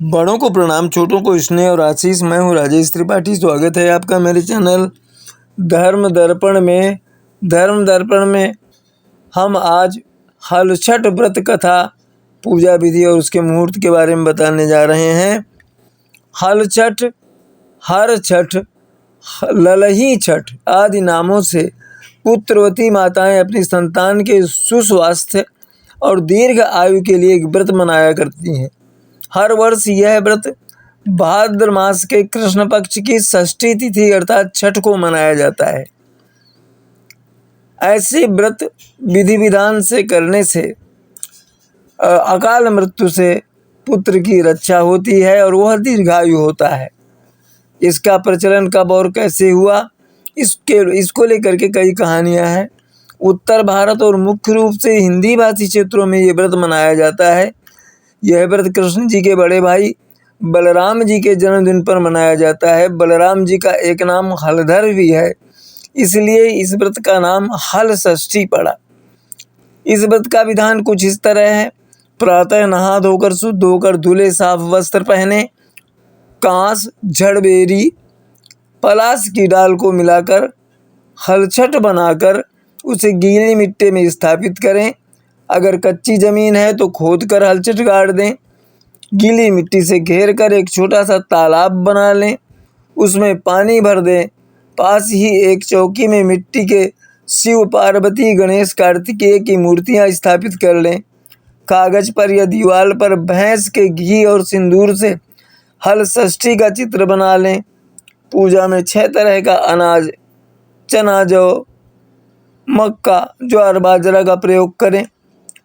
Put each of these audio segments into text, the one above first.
बड़ों को प्रणाम, छोटों को स्नेह और आशीष। मैं हूँ राजेश त्रिपाठी। स्वागत है आपका मेरे चैनल धर्म दर्पण में। धर्म दर्पण में हम आज हलछठ व्रत कथा, पूजा विधि और उसके मुहूर्त के बारे में बताने जा रहे हैं। हलछठ, हर छठ, ललही छठ आदि नामों से पुत्रवती माताएं अपनी संतान के सुस्वास्थ्य और दीर्घ आयु के लिए एक व्रत मनाया करती हैं। हर वर्ष यह व्रत भाद्र मास के कृष्ण पक्ष की षष्ठी तिथि अर्थात छठ को मनाया जाता है। ऐसे व्रत विधि विधान से करने से अकाल मृत्यु से पुत्र की रक्षा होती है और वह दीर्घायु होता है। इसका प्रचलन कब और कैसे हुआ, इसको लेकर के कई कहानियां हैं। उत्तर भारत और मुख्य रूप से हिंदी भाषी क्षेत्रों में ये व्रत मनाया जाता है। यह व्रत कृष्ण जी के बड़े भाई बलराम जी के जन्मदिन पर मनाया जाता है। बलराम जी का एक नाम हलधर भी है, इसलिए इस व्रत का नाम हल षष्ठी पड़ा। इस व्रत का विधान कुछ इस तरह है। प्रातः नहा धोकर शुद्ध होकर धुले साफ वस्त्र पहने, कांस, झड़बेरी, पलास की डाल को मिलाकर हलछठ बनाकर उसे गीली मिट्टी में स्थापित करें। अगर कच्ची जमीन है तो खोद कर हलछठ गाड़ दें। गीली मिट्टी से घेर कर एक छोटा सा तालाब बना लें, उसमें पानी भर दें। पास ही एक चौकी में मिट्टी के शिव, पार्वती, गणेश, कार्तिकेय की मूर्तियां स्थापित कर लें। कागज पर या दीवार पर भैंस के घी और सिंदूर से हल षष्ठी का चित्र बना लें। पूजा में 6 तरह का अनाज, चना, जौ, मक्का, ज्वार, बाजरा का प्रयोग करें।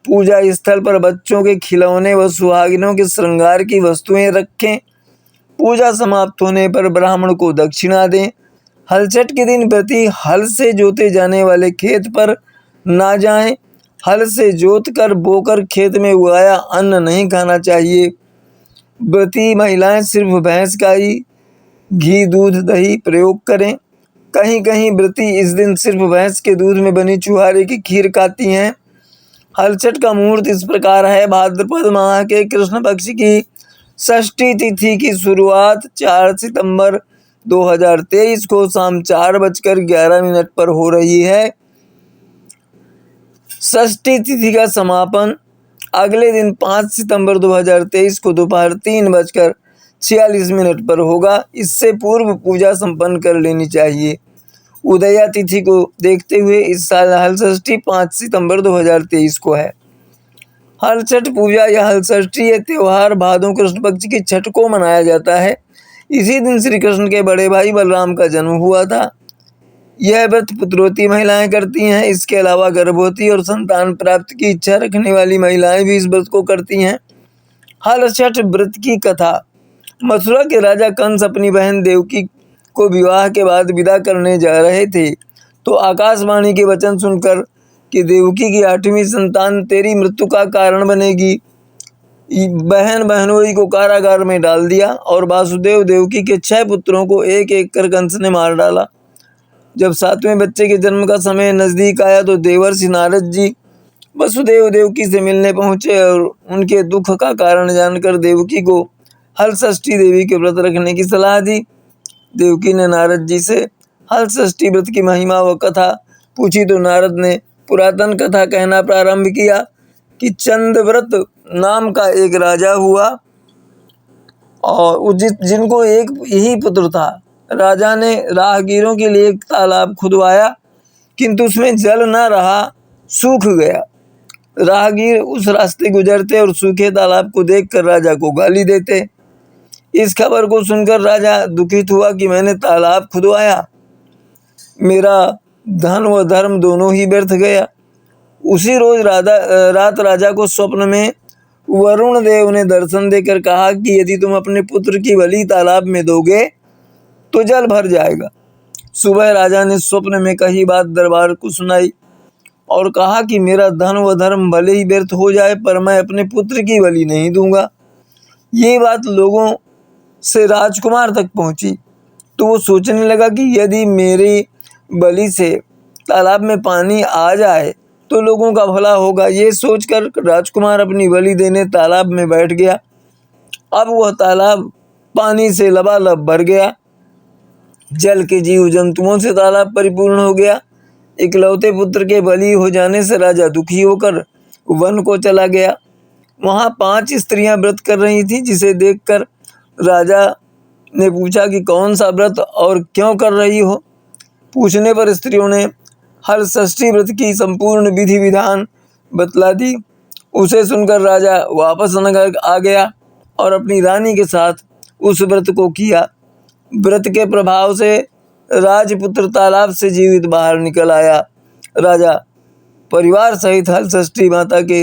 पूजा स्थल पर बच्चों के खिलौने व सुहागिनों के श्रृंगार की वस्तुएं रखें। पूजा समाप्त होने पर ब्राह्मण को दक्षिणा दें। हलछठ के दिन व्रती हल से जोते जाने वाले खेत पर ना जाएं। हल से जोत कर बोकर खेत में उगाया अन्न नहीं खाना चाहिए। व्रती महिलाएं सिर्फ भैंस का ही घी, दूध, दही प्रयोग करें। कहीं कहीं व्रती इस दिन सिर्फ भैंस के दूध में बनी छुहारे की खीर खाती हैं। हलछठ का मुहूर्त इस प्रकार है। भाद्रपद माह के कृष्ण पक्ष की षष्ठी तिथि की शुरुआत 4 सितंबर 2023 को शाम 4:11 पर हो रही है। षष्ठी तिथि का समापन अगले दिन 5 सितंबर 2023 को दोपहर 3:46 पर होगा। इससे पूर्व पूजा संपन्न कर लेनी चाहिए। उदया तिथि को देखते हुए इस साल हल षष्ठी 5 सितंबर 2023 को है। हलछठ पूजा या हल षष्ठी यह त्यौहार भादों कृष्ण पक्ष की छठ को मनाया जाता है। इसी दिन श्री कृष्ण के बड़े भाई बलराम का जन्म हुआ था। यह व्रत पुत्रवती महिलाएं करती हैं। इसके अलावा गर्भवती और संतान प्राप्ति की इच्छा रखने वाली महिलाएं भी इस व्रत को करती हैं। हलछठ व्रत की कथा। मथुरा के राजा कंस अपनी बहन देवकी को विवाह के बाद विदा करने जा रहे थे तो आकाशवाणी के वचन सुनकर कि देवकी की 8वीं संतान तेरी मृत्यु का कारण बनेगी, बहन बहनोई को कारागार में डाल दिया और वासुदेव देवकी के 6 पुत्रों को एक एक कर कंस ने मार डाला। जब 7वें बच्चे के जन्म का समय नजदीक आया तो देवर्षि नारद जी वसुदेव देवकी से मिलने पहुंचे और उनके दुख का कारण जानकर देवकी को हल षष्ठी देवी के व्रत रखने की सलाह दी। देवकी ने नारद जी से हल षष्ठी व्रत की महिमा व कथा पूछी तो नारद ने पुरातन कथा कहना प्रारंभ किया कि चंद्रव्रत नाम का एक राजा हुआ और जिनको एक यही पुत्र था। राजा ने राहगीरों के लिए एक तालाब खुदवाया, किंतु उसमें जल न रहा, सूख गया। राहगीर उस रास्ते गुजरते और सूखे तालाब को देखकर राजा को गाली देते। इस खबर को सुनकर राजा दुखित हुआ कि मैंने तालाब खुदवाया, मेरा धन व धर्म दोनों ही व्यर्थ गया। उसी रोज रात राजा को स्वप्न में वरुण देव ने दर्शन देकर कहा कि यदि तुम अपने पुत्र की बलि तालाब में दोगे तो जल भर जाएगा। सुबह राजा ने स्वप्न में कही बात दरबार को सुनाई और कहा कि मेरा धन व धर्म भले ही व्यर्थ हो जाए पर मैं अपने पुत्र की बलि नहीं दूंगा। ये बात लोगों से राजकुमार तक पहुंची तो वो सोचने लगा कि यदि मेरी बलि से तालाब में पानी आ जाए तो लोगों का भला होगा। ये सोचकर राजकुमार अपनी बलि देने तालाब में बैठ गया। अब वह तालाब पानी से लबालब भर गया। जल के जीव जंतुओं से तालाब परिपूर्ण हो गया। इकलौते पुत्र के बलि हो जाने से राजा दुखी होकर वन को चला गया। वहाँ 5 स्त्रियां व्रत कर रही थीं, जिसे देखकर राजा ने पूछा कि कौन सा व्रत और क्यों कर रही हो। पूछने पर स्त्रियों ने हल षष्ठी व्रत की संपूर्ण विधि विधान बतला दी। उसे सुनकर राजा वापस नगर आ गया और अपनी रानी के साथ उस व्रत को किया। व्रत के प्रभाव से राजपुत्र तालाब से जीवित बाहर निकल आया। राजा परिवार सहित हल षष्ठी माता के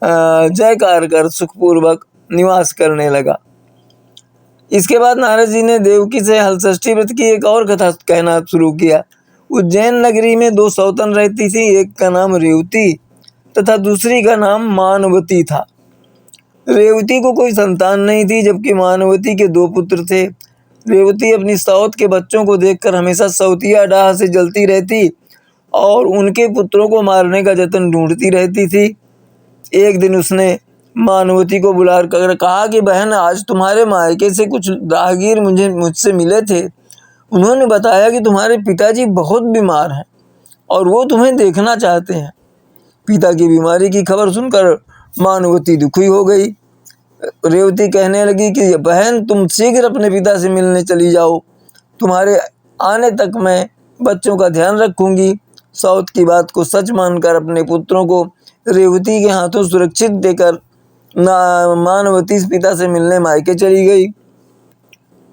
जयकार कर सुखपूर्वक निवास करने लगा। इसके बाद नारद जी ने देवकी से हल षष्ठी व्रत की एक और कथा कहना शुरू किया। उज्जैन नगरी में 2 सौतन रहती थी। एक का नाम रेवती तथा दूसरी का नाम मानवती था। रेवती को कोई संतान नहीं थी, जबकि मानवती के 2 पुत्र थे। रेवती अपनी सौत के बच्चों को देखकर हमेशा सौतिया डाह से जलती रहती और उनके पुत्रों को मारने का जतन ढूंढती रहती थी। एक दिन उसने मानवती को बुलाकर कहा कि बहन, आज तुम्हारे मायके से कुछ राहगीर मुझसे मिले थे। उन्होंने बताया कि तुम्हारे पिताजी बहुत बीमार हैं और वो तुम्हें देखना चाहते हैं। पिता की बीमारी की खबर सुनकर मानवती दुखी हो गई। रेवती कहने लगी कि बहन, तुम शीघ्र अपने पिता से मिलने चली जाओ। तुम्हारे आने तक मैं बच्चों का ध्यान रखूंगी। सौत की बात को सच मानकर अपने पुत्रों को रेवती के हाथों सुरक्षित देकर मानवती पिता से मिलने मायके चली गई।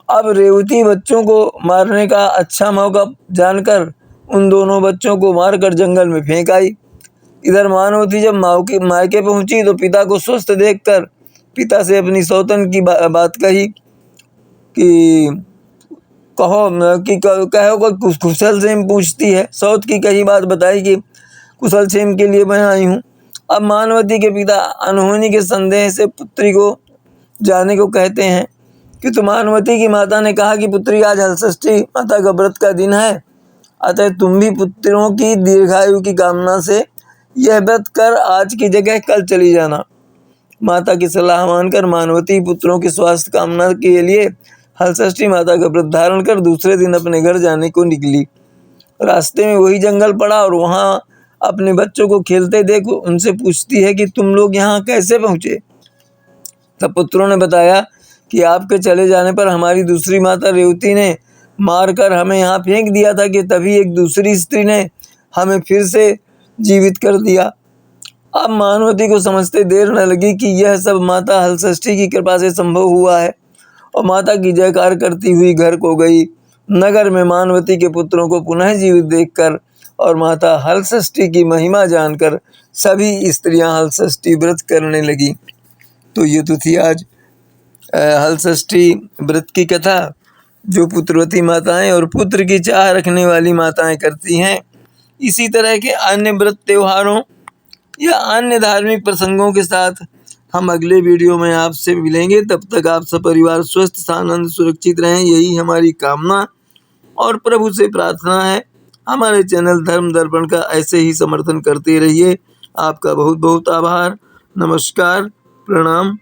अब रेवती बच्चों को मारने का अच्छा मौका जानकर उन दोनों बच्चों को मारकर जंगल में फेंक आई। इधर मानवती जब मायके पहुंची तो पिता को स्वस्थ देखकर पिता से अपनी सौतन की बात कही कि कहो कुशल क्षेम पूछती है। सौत की कही बात बताई कि कुशल क्षेम के लिए मैं आई हूँ। अब मानवती के पिता अनहोनी के संदेह से पुत्री को जाने को कहते हैं कि तो मानवती की माता ने कहा कि पुत्री, आज हल षष्ठी माता का व्रत का दिन है, अतः तुम भी पुत्रों की दीर्घायु की कामना से यह व्रत कर आज की जगह कल चली जाना। माता की सलाह मानकर मानवती पुत्रों की स्वास्थ्य कामना के लिए हल षष्ठी माता का व्रत धारण कर दूसरे दिन अपने घर जाने को निकली। रास्ते में वही जंगल पड़ा और वहाँ अपने बच्चों को खेलते देख उनसे पूछती है कि तुम लोग यहाँ कैसे पहुँचे। तब पुत्रों ने बताया कि आपके चले जाने पर हमारी दूसरी माता रेवती ने मारकर हमें यहाँ फेंक दिया था कि तभी एक दूसरी स्त्री ने हमें फिर से जीवित कर दिया। अब मानवती को समझते देर न लगी कि यह सब माता हल षष्ठी की कृपा से संभव हुआ है और माता की जयकार करती हुई घर को गई। नगर में मानवती के पुत्रों को पुनः जीवित देखकर और माता हल षष्ठी की महिमा जानकर सभी स्त्रियां हल षष्ठी व्रत करने लगी। तो ये तो थी आज हल षष्ठी व्रत की कथा, जो पुत्रवती माताएं और पुत्र की चाह रखने वाली माताएं करती हैं। इसी तरह के अन्य व्रत त्योहारों या अन्य धार्मिक प्रसंगों के साथ हम अगले वीडियो में आपसे मिलेंगे। तब तक आप सब परिवार स्वस्थ, सानंद, सुरक्षित रहें, यही हमारी कामना और प्रभु से प्रार्थना है। हमारे चैनल धर्म दर्पण का ऐसे ही समर्थन करते रहिए। आपका बहुत बहुत आभार। नमस्कार, प्रणाम।